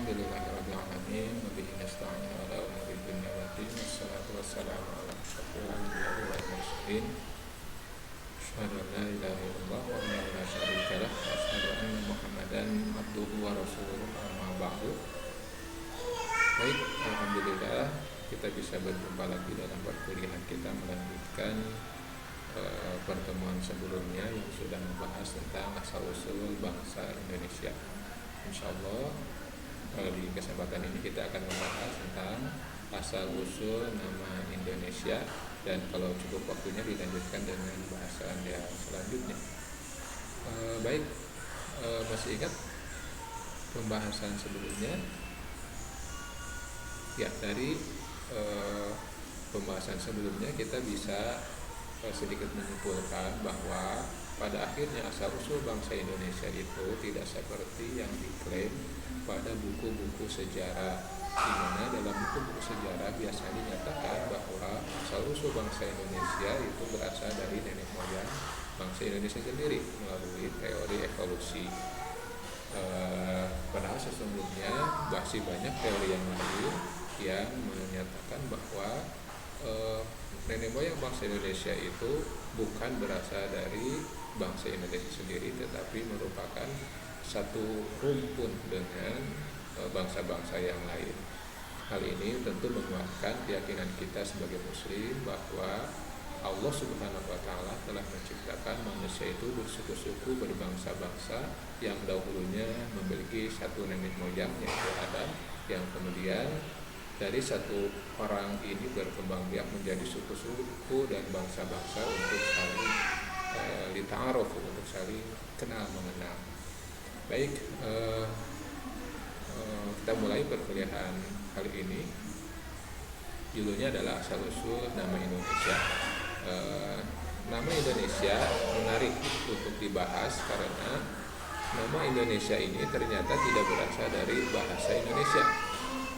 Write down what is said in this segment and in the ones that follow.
Alhamdulillahirabbil alamin wa bihi nasta'in ala umuri dunya waddin wassalatu wassalamu ala asyrofil anbiya'i wal mursalin asyhadu an la ilaha illallah wahdahu la syarika lah wa asyhadu anna Muhammadan abduhu wa rasuluhu amma ba'du. Baik, alhamdulillah kita bisa berjumpa lagi dalam perkuliahan kita melanjutkan pertemuan sebelumnya yang sudah membahas tentang asal-usul bangsa Indonesia. Insyaallah di kesempatan ini kita akan membahas tentang asal-usul nama Indonesia, dan kalau cukup waktunya dilanjutkan dengan bahasan yang selanjutnya. Baik, masih ingat pembahasan sebelumnya? Ya, dari pembahasan sebelumnya kita bisa sedikit menyimpulkan bahwa pada akhirnya asal-usul bangsa Indonesia itu tidak seperti yang diklaim pada buku-buku sejarah, di mana dalam buku-buku sejarah biasanya dinyatakan bahwa asal-usul bangsa Indonesia itu berasal dari nenek moyang bangsa Indonesia sendiri melalui teori evolusi. Padahal sesungguhnya masih banyak teori yang lain yang menyatakan bahwa nenek moyang bangsa Indonesia itu bukan berasal dari bangsa Indonesia sendiri, tetapi merupakan satu rumpun dengan bangsa-bangsa yang lain. Hal ini tentu menguatkan keyakinan kita sebagai muslim bahwa Allah Subhanahu wa Ta'ala telah menciptakan manusia itu bersuku-suku, berbangsa-bangsa yang dahulunya memiliki satu nenek moyang, yaitu Adam, yang kemudian dari satu orang ini berkembang biak menjadi suku-suku dan bangsa-bangsa untuk saling lita'aruf, untuk saling kenal mengenal. Baik, kita mulai perkuliahan kali ini. Judulnya adalah asal-usul nama Indonesia. Nama Indonesia menarik untuk dibahas karena nama Indonesia ini ternyata tidak berasal dari bahasa Indonesia.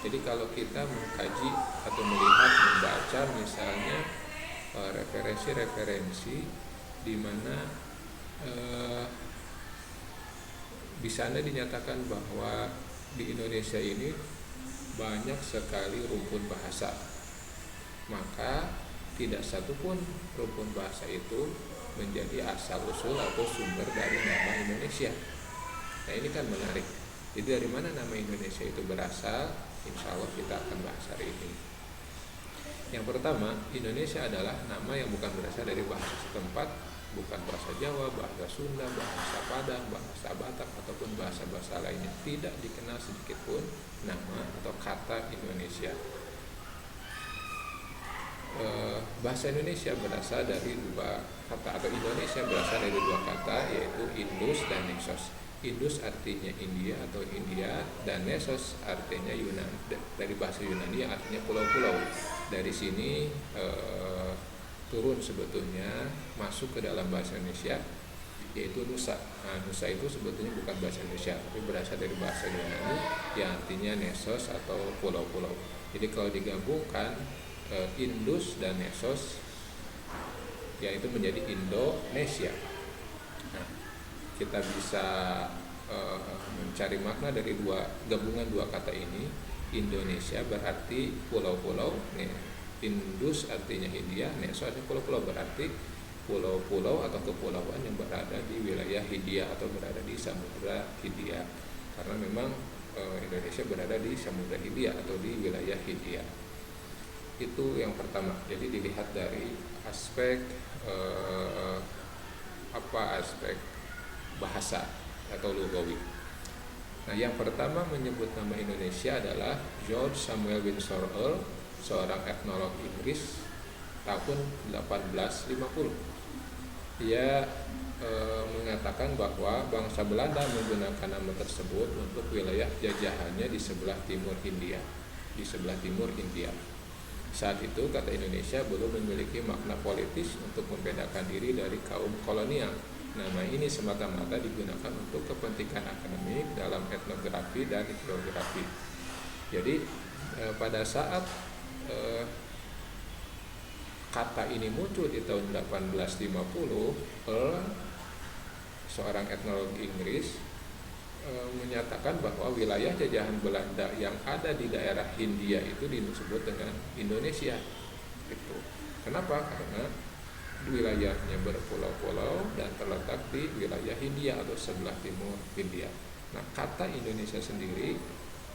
Jadi kalau kita mengkaji atau melihat, membaca misalnya referensi-referensi di mana di sana dinyatakan bahwa di Indonesia ini banyak sekali rumpun bahasa, maka tidak satupun rumpun bahasa itu menjadi asal-usul atau sumber dari nama Indonesia. Nah, ini kan menarik. Jadi dari mana nama Indonesia itu berasal? Insya Allah kita akan bahas hari ini. Yang pertama, Indonesia adalah nama yang bukan berasal dari bahasa setempat, bukan bahasa Jawa, bahasa Sunda, bahasa Padang, bahasa Batak, ataupun bahasa-bahasa lainnya. Tidak dikenal sedikit pun nama atau kata Indonesia. Bahasa Indonesia berasal dari dua kata, atau Indonesia berasal dari dua kata, yaitu Indus dan Nexos. Indus artinya India atau India, dan Nesos artinya Yunani, dari bahasa Yunani artinya pulau-pulau. Dari sini turun sebetulnya masuk ke dalam bahasa Indonesia, yaitu Nusa. Nah, Nusa itu sebetulnya bukan bahasa Indonesia, tapi berasal dari bahasa Yunani yang artinya Nesos atau pulau-pulau. Jadi kalau digabungkan Indus dan Nesos, yaitu menjadi Indonesia. Nah, kita bisa mencari makna dari gabungan dua kata ini. Indonesia berarti pulau-pulau, Indus artinya Hindia, Nesos artinya pulau-pulau, berarti pulau-pulau atau kepulauan yang berada di wilayah Hindia atau berada di Samudra Hindia, karena memang Indonesia berada di Samudra Hindia atau di wilayah Hindia. Itu yang pertama. Jadi dilihat dari aspek aspek bahasa atau lugawi. Nah, yang pertama menyebut nama Indonesia adalah George Samuel Windsor Earl, seorang etnolog Inggris, tahun 1850. Dia mengatakan bahwa bangsa Belanda menggunakan nama tersebut untuk wilayah jajahannya di sebelah timur Hindia. Saat itu kata Indonesia belum memiliki makna politis untuk membedakan diri dari kaum kolonial. Nama ini semata-mata digunakan untuk kepentingan akademik dalam etnografi dan geografi. Jadi pada saat kata ini muncul di tahun 1850, seorang etnolog Inggris menyatakan bahwa wilayah jajahan Belanda yang ada di daerah Hindia itu disebut dengan Indonesia. Gitu. Kenapa? Karena wilayahnya berpulau-pulau dan terletak di wilayah Hindia atau sebelah timur Hindia. Nah, kata Indonesia sendiri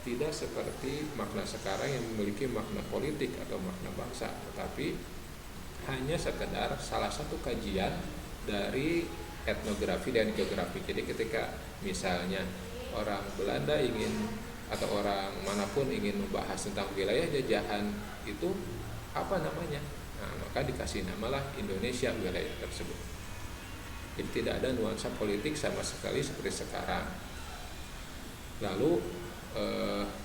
tidak seperti makna sekarang yang memiliki makna politik atau makna bangsa, tetapi hanya sekedar salah satu kajian dari etnografi dan geografi. Jadi ketika misalnya orang Belanda ingin atau orang manapun ingin membahas tentang wilayah jajahan itu apa namanya, nah, maka dikasih namalah Indonesia wilayah tersebut. Jadi tidak ada nuansa politik sama sekali seperti sekarang. Lalu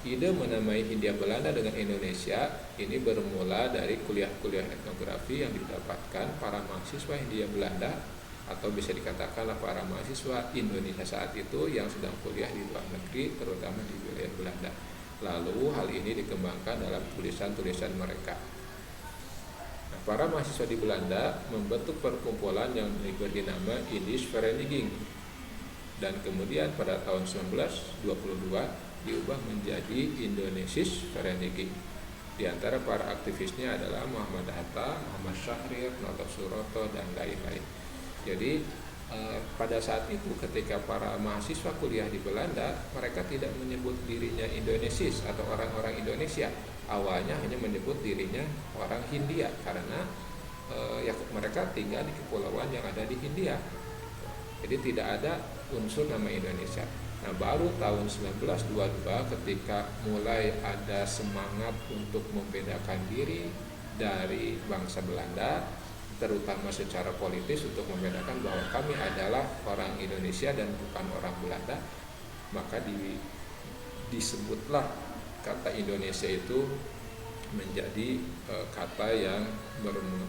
ide menamai Hindia Belanda dengan Indonesia ini bermula dari kuliah-kuliah etnografi yang didapatkan para mahasiswa Hindia Belanda, atau bisa dikatakanlah para mahasiswa Indonesia saat itu yang sedang kuliah di luar negeri, terutama di wilayah Belanda. Lalu hal ini dikembangkan dalam tulisan-tulisan mereka. Nah, para mahasiswa di Belanda membentuk perkumpulan yang diberi nama Indische Vereniging, dan kemudian pada tahun 1922 diubah menjadi Indonesische Vereniging. Di antara para aktivisnya adalah Muhammad Hatta, Muhammad Syahrir, Noto Suroto, dan lain-lain. Jadi pada saat itu ketika para mahasiswa kuliah di Belanda, mereka tidak menyebut dirinya Indonesis atau orang-orang Indonesia. Awalnya hanya menyebut dirinya orang Hindia karena ya mereka tinggal di kepulauan yang ada di Hindia. Jadi tidak ada unsur nama Indonesia. Nah, baru tahun 1922 ketika mulai ada semangat untuk membedakan diri dari bangsa Belanda, terutama secara politis untuk membedakan bahwa kami adalah orang Indonesia dan bukan orang Belanda, maka disebutlah kata Indonesia itu menjadi kata yang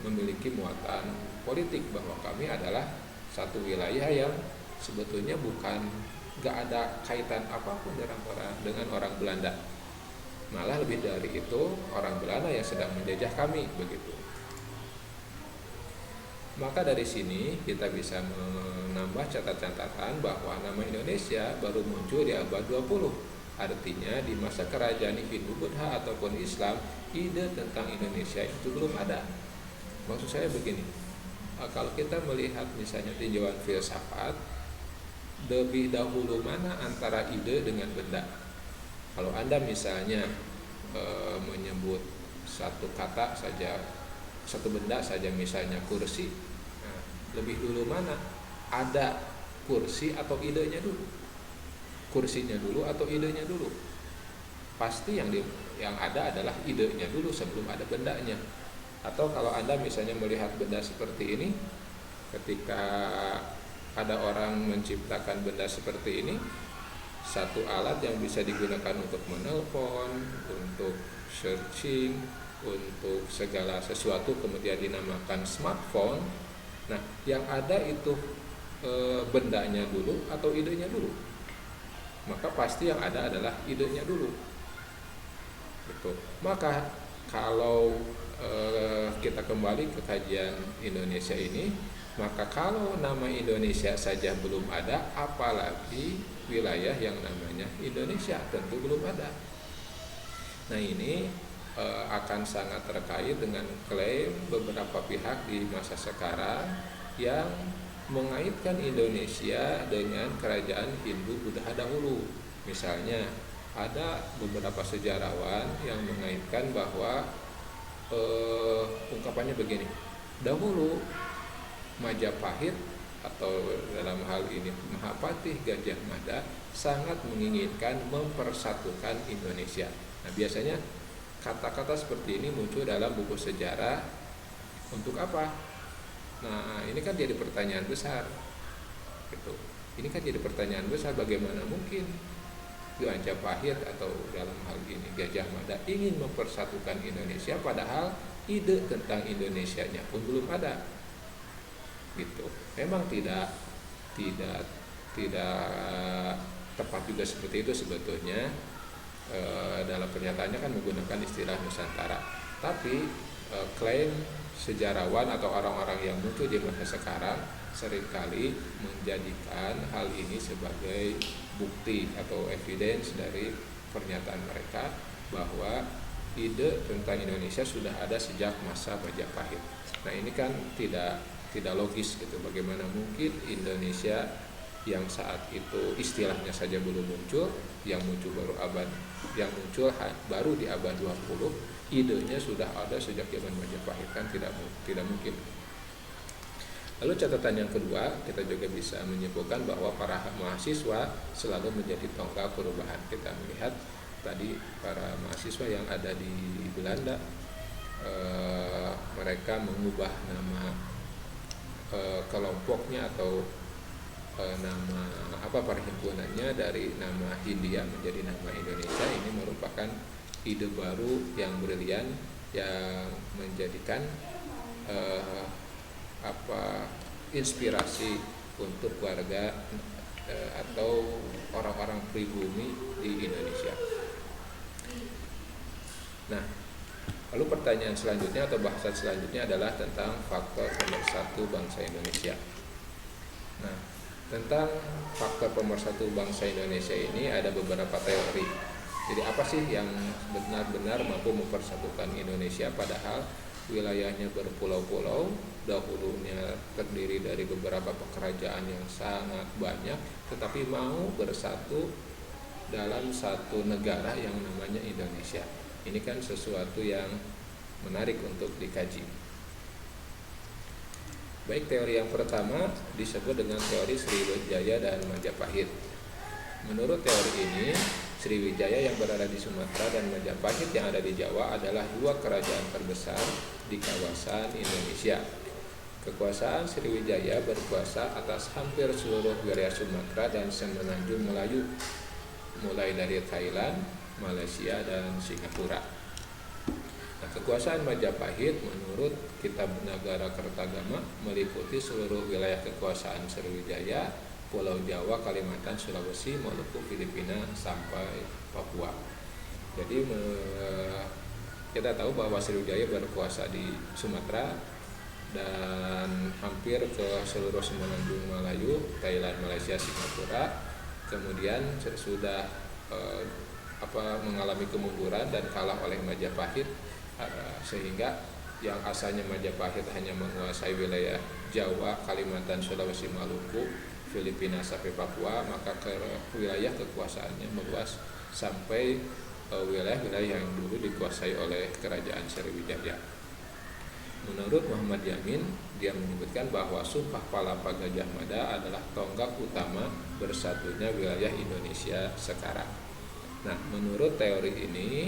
memiliki muatan politik, bahwa kami adalah satu wilayah yang sebetulnya gak ada kaitan apapun dengan orang Belanda. Malah lebih dari itu, orang Belanda yang sedang menjajah kami, begitu. Maka dari sini kita bisa menambah catatan bahwa nama Indonesia baru muncul di abad 20. Artinya di masa kerajaan Hindu, Buddha ataupun Islam, ide tentang Indonesia itu belum ada. Maksud saya begini, kalau kita melihat misalnya tinjauan filsafat, lebih dahulu mana antara ide dengan benda? Kalau Anda misalnya menyebut satu kata saja, satu benda saja, misalnya kursi, nah, lebih dulu mana? Ada kursi atau idenya dulu? Kursinya dulu atau idenya dulu? Pasti yang ada adalah idenya dulu sebelum ada bendanya. Atau kalau Anda misalnya melihat benda seperti ini, ketika ada orang menciptakan benda seperti ini, satu alat yang bisa digunakan untuk menelpon, untuk searching, untuk segala sesuatu, kemudian dinamakan smartphone. Nah, yang ada itu bendanya dulu atau idenya dulu? Maka pasti yang ada adalah idenya dulu. Gitu. Maka kalau kita kembali ke kajian Indonesia ini, maka kalau nama Indonesia saja belum ada, apalagi wilayah yang namanya Indonesia, tentu belum ada. Nah, ini akan sangat terkait dengan klaim beberapa pihak di masa sekarang yang mengaitkan Indonesia dengan kerajaan Hindu Buddha dahulu. Misalnya ada beberapa sejarawan yang mengaitkan bahwa ungkapannya begini, dahulu Majapahit atau dalam hal ini Mahapatih Gajah Mada sangat menginginkan mempersatukan Indonesia. Nah, biasanya kata-kata seperti ini muncul dalam buku sejarah. Untuk apa? Nah, ini kan jadi pertanyaan besar. Gitu. Ini kan jadi pertanyaan besar, bagaimana mungkin Majapahit atau dalam hal ini Gajah Mada ingin mempersatukan Indonesia padahal ide tentang Indonesianya pun belum ada. Gitu. Memang tidak tepat juga seperti itu sebetulnya. Dalam pernyataannya kan menggunakan istilah Nusantara, tapi klaim sejarawan atau orang-orang yang muncul di masa sekarang seringkali menjadikan hal ini sebagai bukti atau evidence dari pernyataan mereka bahwa ide tentang Indonesia sudah ada sejak masa Majapahit. Nah, ini kan tidak logis gitu. Bagaimana mungkin Indonesia yang saat itu istilahnya saja belum muncul, yang muncul baru di abad 20, idenya sudah ada sejak zaman Majapahit, kan tidak mungkin. Lalu catatan yang kedua, kita juga bisa menyimpulkan bahwa para mahasiswa selalu menjadi tonggak perubahan. Kita melihat tadi para mahasiswa yang ada di Belanda, mereka mengubah nama kelompoknya atau nama perhimpunannya dari nama Hindia menjadi nama Indonesia. Ini merupakan ide baru yang brilian yang menjadikan inspirasi untuk warga atau orang-orang pribumi di Indonesia. Nah, lalu pertanyaan selanjutnya atau bahasan selanjutnya adalah tentang faktor pemersatu bangsa Indonesia. Nah, tentang faktor pemersatu bangsa Indonesia ini ada beberapa teori. Jadi apa sih yang benar-benar mampu mempersatukan Indonesia padahal wilayahnya berpulau-pulau, dahulunya terdiri dari beberapa kerajaan yang sangat banyak, tetapi mau bersatu dalam satu negara yang namanya Indonesia. Ini kan sesuatu yang menarik untuk dikaji. Baik, teori yang pertama disebut dengan teori Sriwijaya dan Majapahit. Menurut teori ini, Sriwijaya yang berada di Sumatera dan Majapahit yang ada di Jawa adalah dua kerajaan terbesar di kawasan Indonesia. Kekuasaan Sriwijaya berkuasa atas hampir seluruh wilayah Sumatera dan semenanjung Melayu, mulai dari Thailand, Malaysia, dan Singapura. Nah, kekuasaan Majapahit menurut Kitab Nagara Kertagama meliputi seluruh wilayah kekuasaan Sriwijaya, Pulau Jawa, Kalimantan, Sulawesi, Maluku, Filipina, sampai Papua. Jadi kita tahu bahwa Sriwijaya berkuasa di Sumatera dan hampir ke seluruh semenanjung Melayu, Thailand, Malaysia, Singapura. Kemudian sudah mengalami kemunduran dan kalah oleh Majapahit, sehingga yang asalnya Majapahit hanya menguasai wilayah Jawa, Kalimantan, Sulawesi, Maluku, Filipina sampai Papua, maka wilayah kekuasaannya meluas sampai wilayah-wilayah yang dulu dikuasai oleh kerajaan Sriwijaya. Menurut Muhammad Yamin, dia menyebutkan bahwa Sumpah Palapa Gajah Mada adalah tonggak utama bersatunya wilayah Indonesia sekarang. Nah, menurut teori ini,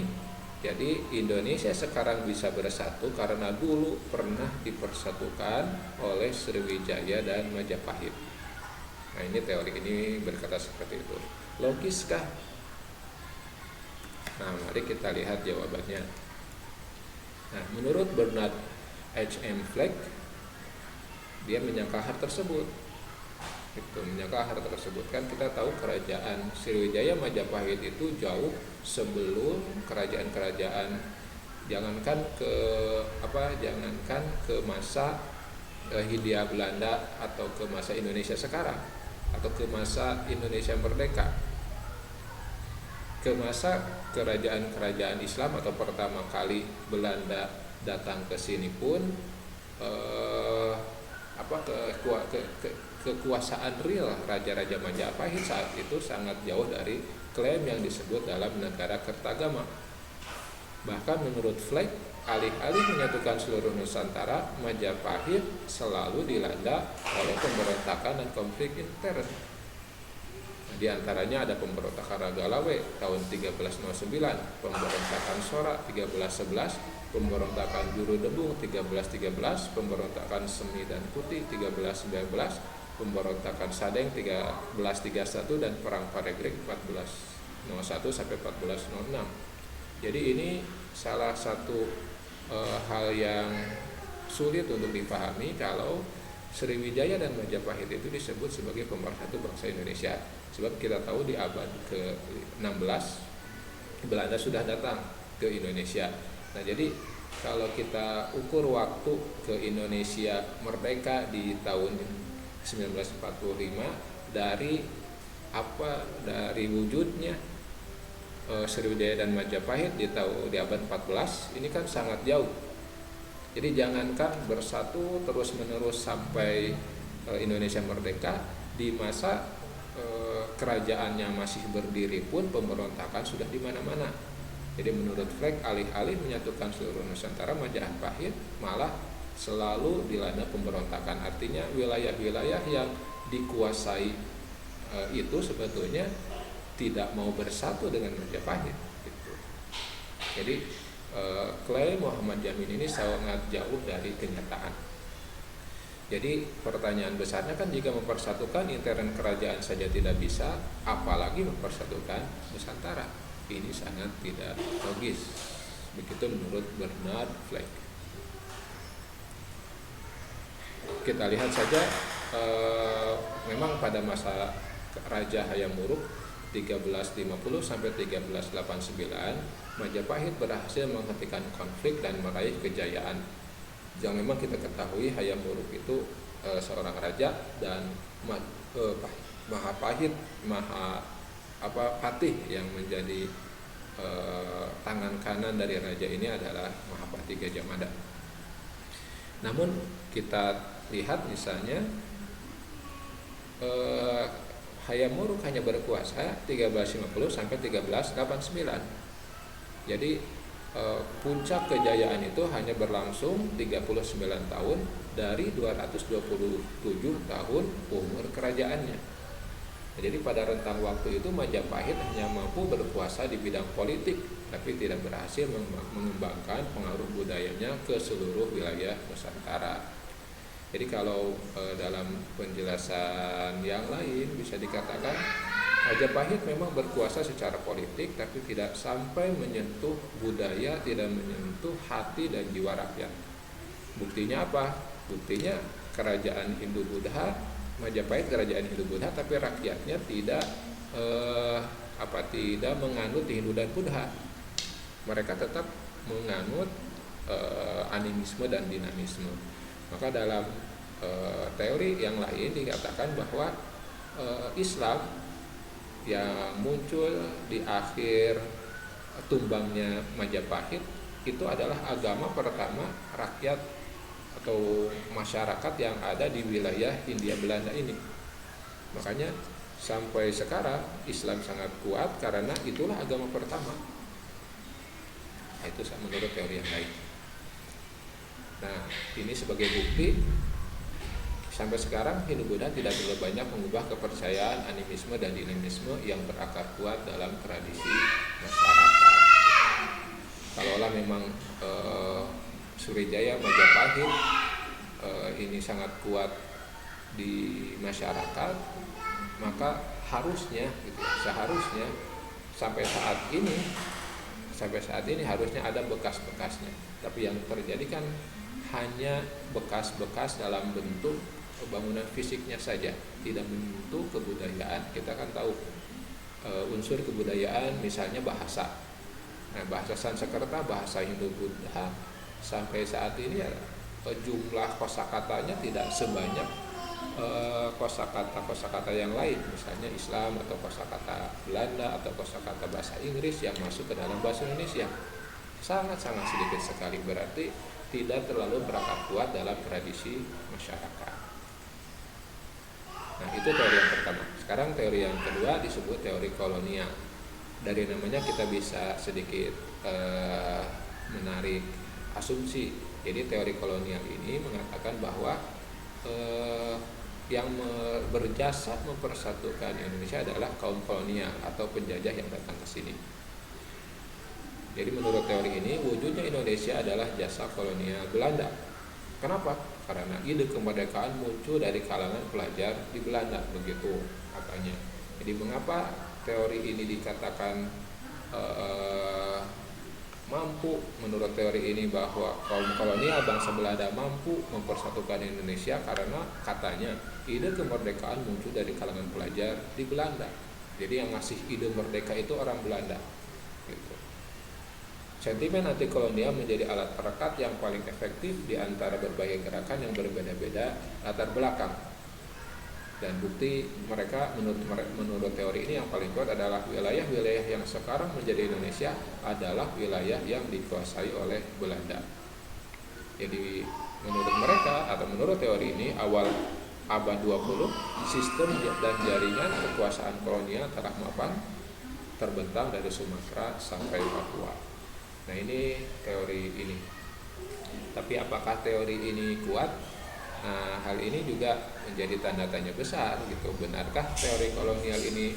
jadi Indonesia sekarang bisa bersatu karena dulu pernah dipersatukan oleh Sriwijaya dan Majapahit. Nah, ini teori ini berkata seperti itu. Logiskah? Nah, mari kita lihat jawabannya. Nah, menurut Bernard H.M. Fleck, dia menyangka hal tersebut. Kan kita tahu kerajaan Sriwijaya Majapahit itu jauh sebelum kerajaan-kerajaan jangankan ke masa Hindia Belanda atau ke masa Indonesia sekarang atau ke masa Indonesia merdeka, ke masa kerajaan-kerajaan Islam atau pertama kali Belanda datang ke sini pun kekuasaan real Raja-Raja Majapahit saat itu sangat jauh dari klaim yang disebut dalam Negara Kertagama. Bahkan menurut Fleck, alih-alih menyatukan seluruh Nusantara, Majapahit selalu dilanda oleh pemberontakan dan konflik intern. Di antaranya ada pemberontakan Ragalawe tahun 1309, pemberontakan Sora 1311, pemberontakan Juru Debung 1313, pemberontakan Semi dan Kuti 1319, pemberontakan Sadeng 1331, dan perang Paregreg 1401 sampai 1406. Jadi ini salah satu hal yang sulit untuk dipahami kalau Sriwijaya dan Majapahit itu disebut sebagai pemersatu bangsa Indonesia. Sebab kita tahu di abad ke-16 Belanda sudah datang ke Indonesia. Nah, jadi kalau kita ukur waktu ke Indonesia merdeka di tahun 1945 dari dari wujudnya Sriwijaya dan Majapahit di abad 14, ini kan sangat jauh. Jadi jangankan bersatu terus menerus sampai Indonesia merdeka, di masa kerajaannya masih berdiri pun pemberontakan sudah di mana-mana. Jadi menurut Fleck, alih-alih menyatukan seluruh Nusantara, Majapahit malah selalu dilanda pemberontakan. Artinya wilayah-wilayah yang dikuasai itu sebetulnya tidak mau bersatu dengan Majapahit gitu. Jadi klaim Muhammad Jamil ini sangat jauh dari kenyataan. Jadi pertanyaan besarnya kan, jika mempersatukan intern kerajaan saja tidak bisa, apalagi mempersatukan Nusantara. Ini sangat tidak logis. Begitu menurut Bernard Fleck. Kita lihat saja, memang pada masa Raja Hayam Wuruk 1350 sampai 1389, Majapahit berhasil menghentikan konflik dan meraih kejayaan. Yang memang kita ketahui, Hayam Wuruk itu seorang raja, dan Mahapahit, Patih yang menjadi tangan kanan dari raja ini adalah Mahapatih Gajah Mada. Namun kita lihat misalnya Hayam Wuruk hanya berkuasa 1350 sampai 1389. Jadi puncak kejayaan itu hanya berlangsung 39 tahun dari 227 tahun umur kerajaannya. Jadi pada rentang waktu itu Majapahit hanya mampu berkuasa di bidang politik, tapi tidak berhasil mengembangkan pengaruh budayanya ke seluruh wilayah Nusantara. Jadi kalau dalam penjelasan yang lain bisa dikatakan Majapahit memang berkuasa secara politik, tapi tidak sampai menyentuh budaya, tidak menyentuh hati dan jiwa rakyat. Buktinya apa? Buktinya kerajaan Hindu-Buddha, Majapahit kerajaan Hindu-Buddha, tapi rakyatnya tidak menganut Hindu dan Buddha. Mereka tetap menganut animisme dan dinamisme. Maka dalam teori yang lain dikatakan bahwa Islam yang muncul di akhir tumbangnya Majapahit itu adalah agama pertama rakyat atau masyarakat yang ada di wilayah Hindia Belanda ini. Makanya sampai sekarang Islam sangat kuat karena itulah agama pertama. Itu menurut teori yang lain. Nah, ini sebagai bukti sampai sekarang Hindu-Buddha tidak terlalu banyak mengubah kepercayaan animisme dan dinamisme yang berakar kuat dalam tradisi masyarakat. Kalaulah memang Sriwijaya Majapahit ini sangat kuat di masyarakat, maka seharusnya sampai saat ini harusnya ada bekas-bekasnya. Tapi yang terjadi kan hanya bekas-bekas dalam bentuk bangunan fisiknya saja, tidak menyentuh kebudayaan. Kita kan tahu unsur kebudayaan, misalnya bahasa. Nah, bahasa Sanskerta, bahasa Hindu-Buddha, sampai saat ini jumlah kosakatanya tidak sebanyak kosakata yang lain, misalnya Islam atau kosakata Belanda atau kosakata bahasa Inggris yang masuk ke dalam bahasa Indonesia. Sangat-sangat sedikit sekali, berarti tidak terlalu berakar kuat dalam tradisi masyarakat. Nah, itu teori yang pertama. Sekarang teori yang kedua disebut teori kolonial. Dari namanya kita bisa sedikit menarik asumsi. Jadi teori kolonial ini mengatakan bahwa yang berjasa mempersatukan Indonesia adalah kaum kolonial atau penjajah yang datang ke sini. Jadi menurut teori ini, wujudnya Indonesia adalah jasa kolonial Belanda. Kenapa? Karena ide kemerdekaan muncul dari kalangan pelajar di Belanda, begitu katanya. Jadi mengapa teori ini dikatakan mampu, menurut teori ini, bahwa kaum kolonial bangsa Belanda mampu mempersatukan Indonesia? Karena katanya ide kemerdekaan muncul dari kalangan pelajar di Belanda. Jadi yang ngasih ide merdeka itu orang Belanda gitu. Sentimen anti kolonial menjadi alat perekat yang paling efektif di antara berbagai gerakan yang berbeda-beda latar belakang. Dan bukti mereka menurut teori ini yang paling kuat adalah wilayah-wilayah yang sekarang menjadi Indonesia adalah wilayah yang dikuasai oleh Belanda. Jadi menurut mereka atau menurut teori ini awal abad 20 sistem dan jaringan kekuasaan kolonial telah mapan terbentang dari Sumatera sampai Papua. Nah, ini teori ini. Tapi apakah teori ini kuat? Nah, hal ini juga menjadi tanda tanya besar gitu. Benarkah teori kolonial ini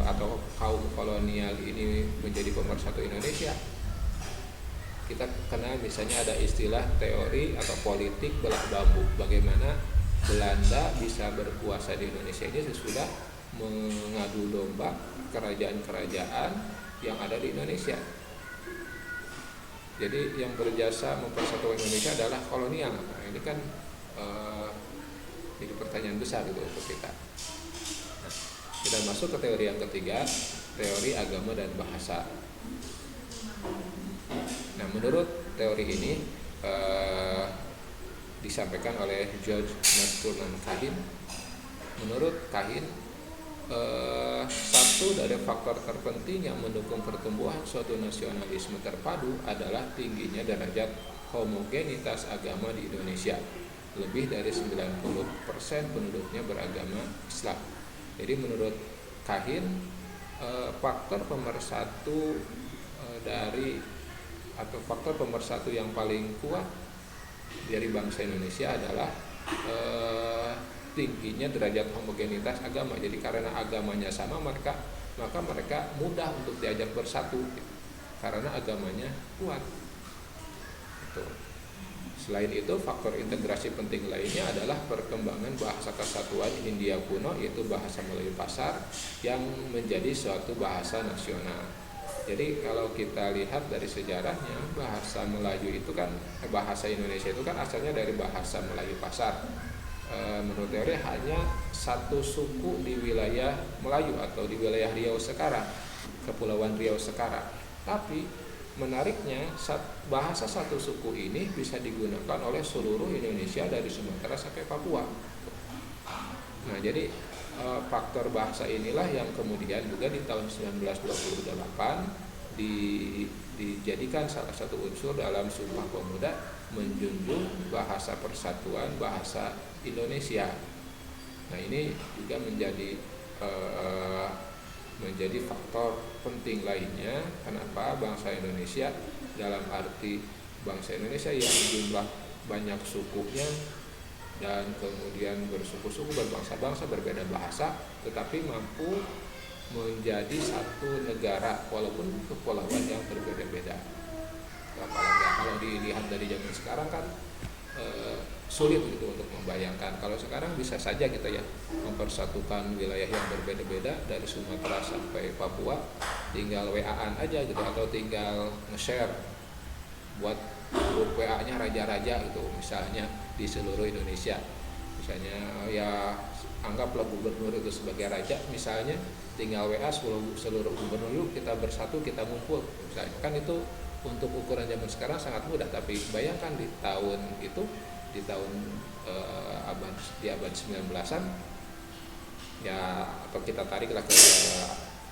atau kaum kolonial ini menjadi pemersatu Indonesia? Kita kenal misalnya ada istilah teori atau politik belah bambu. Bagaimana Belanda bisa berkuasa di Indonesia ini sesudah mengadu domba kerajaan-kerajaan yang ada di Indonesia. Jadi yang berjasa mempersatukan Indonesia adalah kolonial. Nah, ini kan jadi pertanyaan besar gitu untuk kita. Nah, kita masuk ke teori yang ketiga, teori agama dan bahasa. Nah, menurut teori ini disampaikan oleh George Nurtunan Kahin. Menurut Kahin, satu dari faktor terpenting yang mendukung pertumbuhan suatu nasionalisme terpadu adalah tingginya derajat homogenitas agama di Indonesia. Lebih dari 90% penduduknya beragama Islam. Jadi menurut Kahin, faktor pemersatu faktor pemersatu yang paling kuat dari bangsa Indonesia adalah tingginya derajat homogenitas agama. Jadi karena agamanya sama, maka mereka mudah untuk diajak bersatu karena agamanya kuat. Itu. Selain itu, faktor integrasi penting lainnya adalah perkembangan bahasa kesatuan Hindia kuno, yaitu bahasa Melayu Pasar yang menjadi suatu bahasa nasional. Jadi kalau kita lihat dari sejarahnya, bahasa Melayu itu kan, bahasa Indonesia itu kan asalnya dari bahasa Melayu Pasar. Menurut teori hanya satu suku di wilayah Melayu atau di wilayah Riau sekarang, Kepulauan Riau sekarang. Tapi menariknya, bahasa satu suku ini bisa digunakan oleh seluruh Indonesia dari Sumatera sampai Papua. Nah, jadi faktor bahasa inilah yang kemudian juga di tahun 1928 dijadikan salah satu unsur dalam Sumpah Pemuda menjunjung bahasa persatuan bahasa Indonesia. Nah, ini juga menjadi faktor penting lainnya kenapa bangsa Indonesia, dalam arti bangsa Indonesia yang jumlah banyak sukunya dan kemudian bersuku-suku, berbangsa-bangsa, berbeda bahasa, tetapi mampu menjadi satu negara walaupun kepulauan yang berbeda-beda. Apalagi kalau dilihat dari zaman sekarang kan sulit gitu untuk membayangkan. Kalau sekarang bisa saja kita ya mempersatukan wilayah yang berbeda-beda dari Sumatera sampai Papua, tinggal WA-an aja gitu, atau tinggal nge-share buat grup WA-nya raja-raja gitu misalnya di seluruh Indonesia. Misalnya ya anggaplah gubernur itu sebagai raja misalnya, tinggal WA seluruh gubernur, yuk kita bersatu, kita ngumpul misalnya. Kan itu untuk ukuran zaman sekarang sangat mudah, tapi bayangkan di tahun itu, di abad 19-an ya, atau kita tariklah ke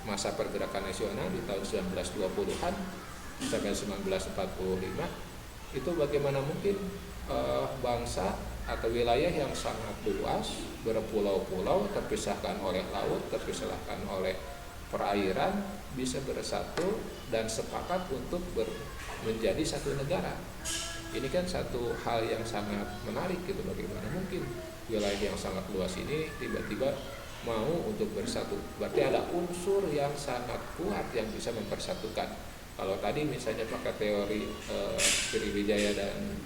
masa pergerakan nasional di tahun 1920-an sampai 1945, itu bagaimana mungkin bangsa atau wilayah yang sangat luas, berpulau-pulau, terpisahkan oleh laut, terpisahkan oleh perairan, bisa bersatu dan sepakat untuk menjadi satu negara. Ini kan satu hal yang sangat menarik gitu. Bagaimana mungkin wilayah yang sangat luas ini tiba-tiba mau untuk bersatu? Berarti ada unsur yang sangat kuat yang bisa mempersatukan. Kalau tadi misalnya pakai teori Sriwijaya dan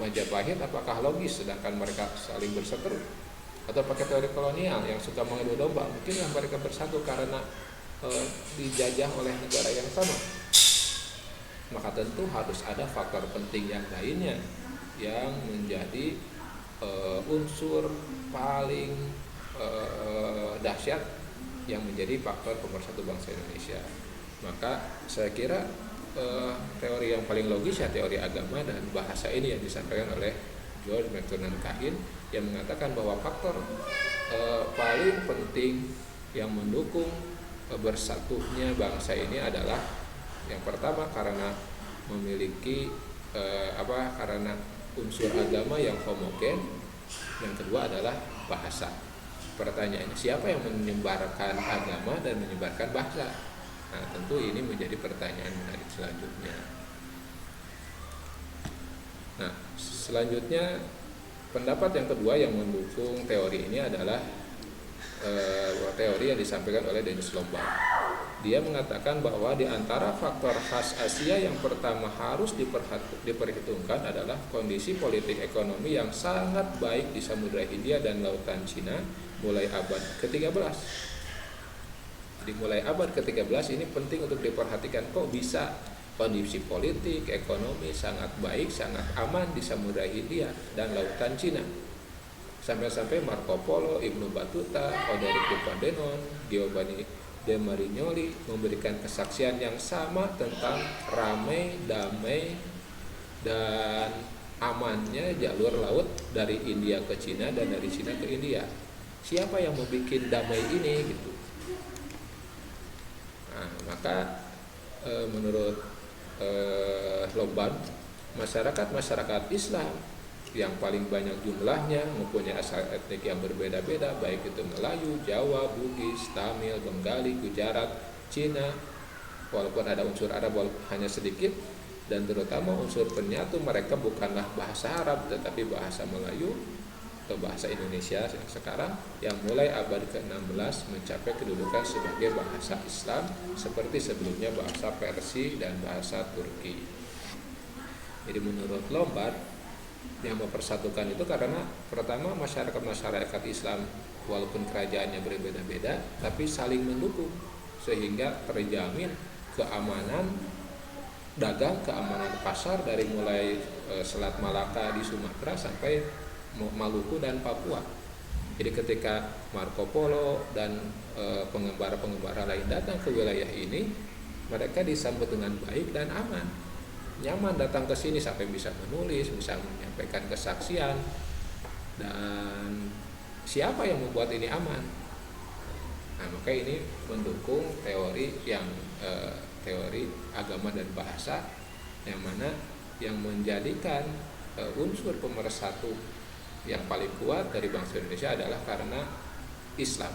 Majapahit, apakah logis sedangkan mereka saling berseteru? Atau pakai teori kolonial yang suka mengadu domba, mungkin mereka bersatu karena dijajah oleh negara yang sama. Maka tentu harus ada faktor penting yang lainnya yang menjadi unsur paling dahsyat yang menjadi faktor pemersatu bangsa Indonesia. Maka saya kira teori yang paling logis ya teori agama dan bahasa ini yang disampaikan oleh George McTurnan Cain yang mengatakan bahwa faktor paling penting yang mendukung bersatunya bangsa ini adalah yang pertama karena memiliki karena unsur agama yang homogen, yang kedua adalah bahasa. Pertanyaannya, siapa yang menyebarkan agama dan menyebarkan bahasa? Nah, tentu ini menjadi pertanyaan menarik selanjutnya. Nah, selanjutnya pendapat yang kedua yang mendukung teori ini adalah teori yang disampaikan oleh Dennis Lombard. Dia mengatakan bahwa di antara faktor khas Asia yang pertama harus diperhitungkan adalah kondisi politik ekonomi yang sangat baik di Samudra Hindia dan Lautan Cina mulai abad ke-13. Jadi mulai abad ke-13 ini penting untuk diperhatikan, kok bisa kondisi politik, ekonomi sangat baik, sangat aman di Samudra Hindia dan Lautan Cina. Sampai-sampai Marco Polo, Ibnu Battuta, Oderic de Pordenone, Giovanni de Marignoli memberikan kesaksian yang sama tentang ramai, damai, dan amannya jalur laut dari India ke Cina dan dari Cina ke India. Siapa yang membuat damai ini gitu? Nah, maka menurut Lombard, masyarakat Islam yang paling banyak jumlahnya mempunyai asal etnik yang berbeda-beda, baik itu Melayu, Jawa, Bugis, Tamil, Bengali, Gujarat, Cina, walaupun ada unsur Arab walaupun hanya sedikit, dan terutama unsur penyatu mereka bukanlah bahasa Arab tetapi bahasa Melayu atau bahasa Indonesia yang sekarang, yang mulai abad ke-16 mencapai kedudukan sebagai bahasa Islam seperti sebelumnya bahasa Persia dan bahasa Turki. Jadi menurut Lombard, yang mempersatukan itu karena pertama masyarakat Islam walaupun kerajaannya berbeda-beda tapi saling mendukung sehingga terjamin keamanan dagang, keamanan pasar dari mulai Selat Malaka di Sumatera sampai Maluku dan Papua. Jadi ketika Marco Polo dan pengembara-pengembara lain datang ke wilayah ini, mereka disambut dengan baik dan aman, nyaman datang ke sini sampai bisa menulis, bisa menyampaikan kesaksian. Dan siapa yang membuat ini aman? Nah, maka ini mendukung teori yang teori agama dan bahasa, yang mana yang menjadikan unsur pemersatu yang paling kuat dari bangsa Indonesia adalah karena Islam,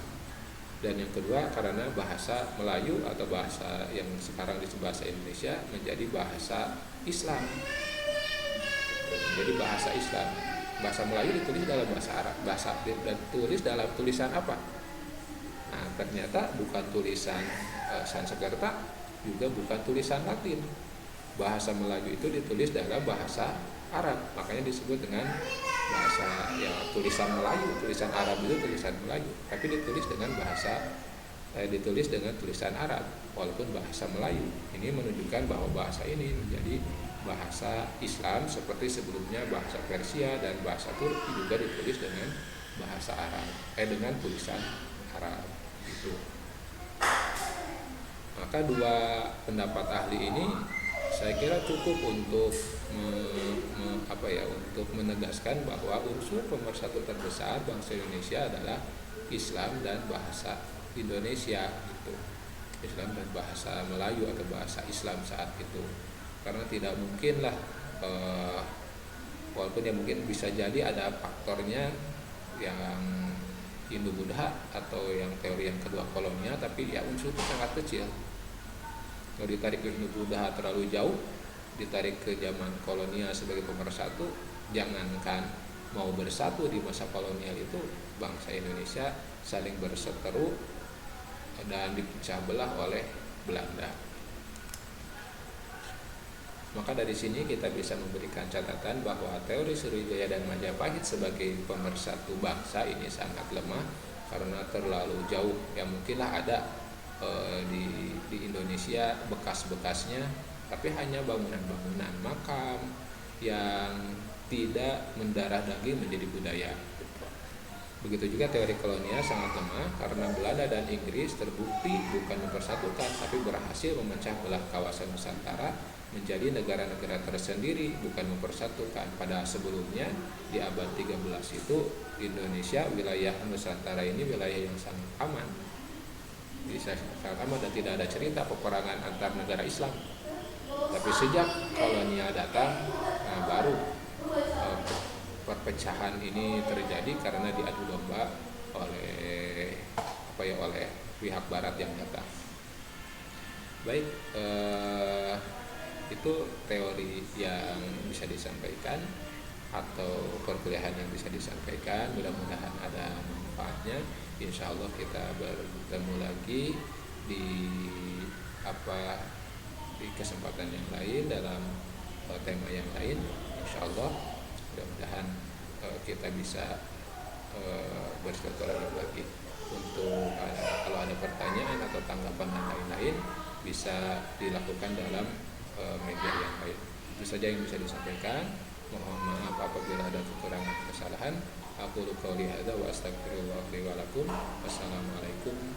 dan yang kedua karena bahasa Melayu atau bahasa yang sekarang disebut bahasa Indonesia menjadi bahasa Islam. Jadi bahasa Islam, bahasa Melayu ditulis dalam bahasa Arab, bahasa dan tulis dalam tulisan apa? Nah, ternyata bukan tulisan Sanskerta, juga bukan tulisan Latin. Bahasa Melayu itu ditulis dalam bahasa Arab, makanya disebut dengan bahasa ya tulisan Melayu. Tulisan Arab itu tulisan Melayu, tapi ditulis dengan tulisan Arab walaupun bahasa Melayu. Ini menunjukkan bahwa bahasa ini menjadi bahasa Islam seperti sebelumnya bahasa Persia dan bahasa Turki juga ditulis dengan bahasa Arab, dengan tulisan Arab itu. Maka dua pendapat ahli ini saya kira cukup untuk untuk menegaskan bahwa unsur pemersatu terbesar bangsa Indonesia adalah Islam dan bahasa Indonesia itu. Islam dan bahasa Melayu atau bahasa Islam saat itu. Karena tidak mungkinlah walaupun ya mungkin bisa jadi ada faktornya yang Hindu-Buddha atau yang teori yang kedua kolonial, tapi ya unsur itu sangat kecil. Kalau ditarik ke Hindu-Buddha terlalu jauh, ditarik ke zaman kolonial sebagai pemersatu, jangankan mau bersatu di masa kolonial itu, bangsa Indonesia saling berseteru dan dipecah belah oleh Belanda. Maka dari sini kita bisa memberikan catatan bahwa teori Sriwijaya dan Majapahit sebagai pemersatu bangsa ini sangat lemah karena terlalu jauh. Ya mungkinlah ada di Indonesia bekas-bekasnya, tapi hanya bangunan-bangunan makam yang tidak mendarah daging menjadi budaya. Begitu juga teori kolonial sangat lemah karena Belanda dan Inggris terbukti bukan mempersatukan tapi berhasil memecah belah kawasan Nusantara menjadi negara-negara tersendiri, bukan mempersatukan. Pada sebelumnya di abad 13 itu Indonesia, wilayah Nusantara ini wilayah yang sangat aman, bisa sangat aman dan tidak ada cerita peperangan antar negara Islam. Tapi sejak kolonial datang, baru perpecahan ini terjadi karena diadu domba oleh oleh pihak Barat yang datang. Baik, itu teori yang bisa disampaikan atau perkuliahan yang bisa disampaikan. Mudah-mudahan ada manfaatnya. Insya Allah kita bertemu lagi di di kesempatan yang lain dalam tema yang lain. Insya Allah mudah-mudahan kita bisa bersilaturahmi lagi. Untuk kalau ada pertanyaan atau tanggapan dan lain-lain bisa dilakukan dalam media yang lain. Itu saja yang bisa disampaikan. Mohon maaf apabila ada kekurangan kesalahan. Aku qouli hadza wa astaghfirullah li wa lakum. Wassalamualaikum